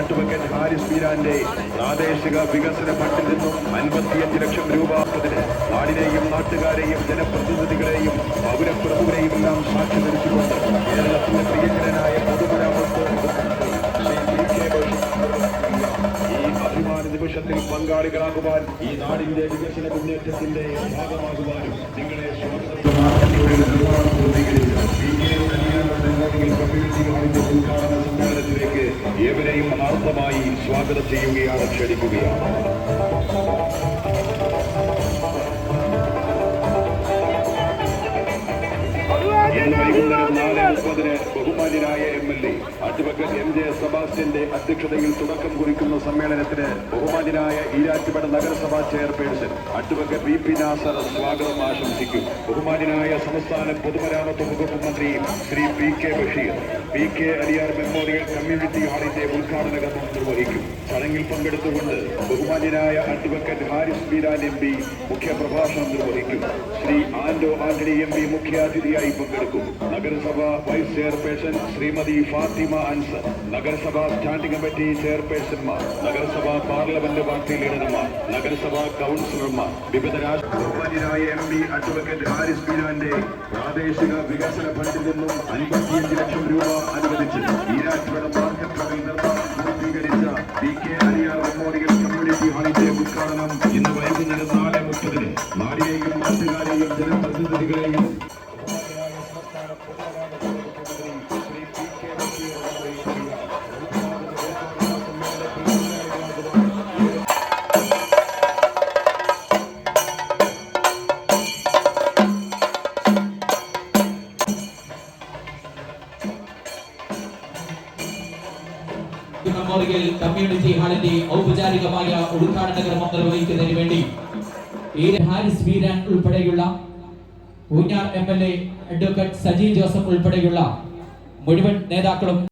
Advocate Haris ബീരാന്റെ പ്രാദേശിക വികസന ഫണ്ടിൽ നിന്നും 55 ലക്ഷം രൂപ നാടിനെയും നാട്ടുകാരെയും ജനപ്രതിനിധികളെയും പൗരപ്രമുഖരെയും എല്ലാം സാക്ഷി ധരിച്ചുകൊണ്ട് കേരളത്തിന്റെ പ്രിയങ്കരനായ പൊതുമരാമത്ത് ഈ അഭിമാന നിമിഷത്തിൽ പങ്കാളികളാകുവാൻ ഈ നാടിന്റെ വികസന മുന്നേറ്റത്തിന്റെ ഭാഗമാകുവാനും നിങ്ങളെ ഉദ്ഘാടന സമ്മേളനത്തിലേക്ക് ഏവരെയും ആർദ്രമായി സ്വാഗതം ചെയ്യുകയാണ്, ക്ഷണിക്കുകയാണ്. വൈകുന്നേരം 4:30 ബഹുമാന്യനായ MLA അഡ്വക്കേറ്റ് MJ സെബാസ്റ്റ്യന്റെ അധ്യക്ഷതയിൽ തുടക്കം കുറിക്കുന്ന സമ്മേളനത്തിന് ബഹുമാന്യനായ ഈരാറ്റുപേട്ട നഗരസഭാ ചെയർപേഴ്സൺ അഡ്വക്കേറ്റ് VP നാസർ സ്വാഗതം ആശംസിക്കും. ബഹുമാന്യനായ സംസ്ഥാന പൊതുമരാമത്ത് വകുപ്പ് മന്ത്രി Shri PK Basheer PK Aliyar memorial community ഹാളിന്റെ ഉദ്ഘാടന കർമ്മം നിർവഹിക്കും. ചടങ്ങിൽ പങ്കെടുത്തുകൊണ്ട് ബഹുമാന്യനായ അഡ്വക്കേറ്റ് ഹാരിസ് ബീരാൻ MP മുഖ്യപ്രഭാഷണം നിർവഹിക്കും. ശ്രീ ആന്റോ ആന്റണി MP മുഖ്യാതിഥിയായി പങ്കെടുക്കും. നഗരസഭ വൈസ് ചെയർപേഴ്സൺ ശ്രീമതി ഫാത്തിമ അൻസർ, നഗരസഭാ സ്റ്റാൻഡിംഗ് കമ്മിറ്റി ചെയർപേഴ്സൺമാർ, നഗരസഭാ പാർലമെന്റ് പാർട്ടി ലീഡർമാർ, നഗരസഭാ കൗൺസിലർമാർ, വിവിധ ബഹുമാന്യനായ MP അഡ്വക്കേറ്റ് ഹാരിസ് ബീരാന്റെ പ്രാദേശിക വികസന ഫണ്ടിൽ നിന്നും 55 ലക്ഷം രൂപ അനുവദിച്ച് ഈരാറ്റുപേട്ട മാർക്കറ്റ് റോഡിൽ നിർമ്മാണം പൂർത്തീകരിച്ച PK അലിയാർ മെമ്മോറിയൽ കമ്മ്യൂണിറ്റി ഹാളിന്റെ ഉദ്ഘാടനം ഇന്ന് വൈകുന്നേരം 4:30 നാടിനെയും നാട്ടുകാരെയും ജനപ്രതിനിധികളെയും മെമ്മോറിയൽ കമ്മ്യൂണിറ്റി ഹാളിന്റെ ഔപചാരികമായ ഉദ്ഘാടന കർമ്മം നിർവഹിക്കുന്നതിന് വേണ്ടി ഹാരിസ് ബീരാൻ ഉൾപ്പെടെയുള്ള Poonjar MLA advocate Saji Joseph ഉൾപ്പെടെയുള്ള മുഴുവൻ നേതാക്കളും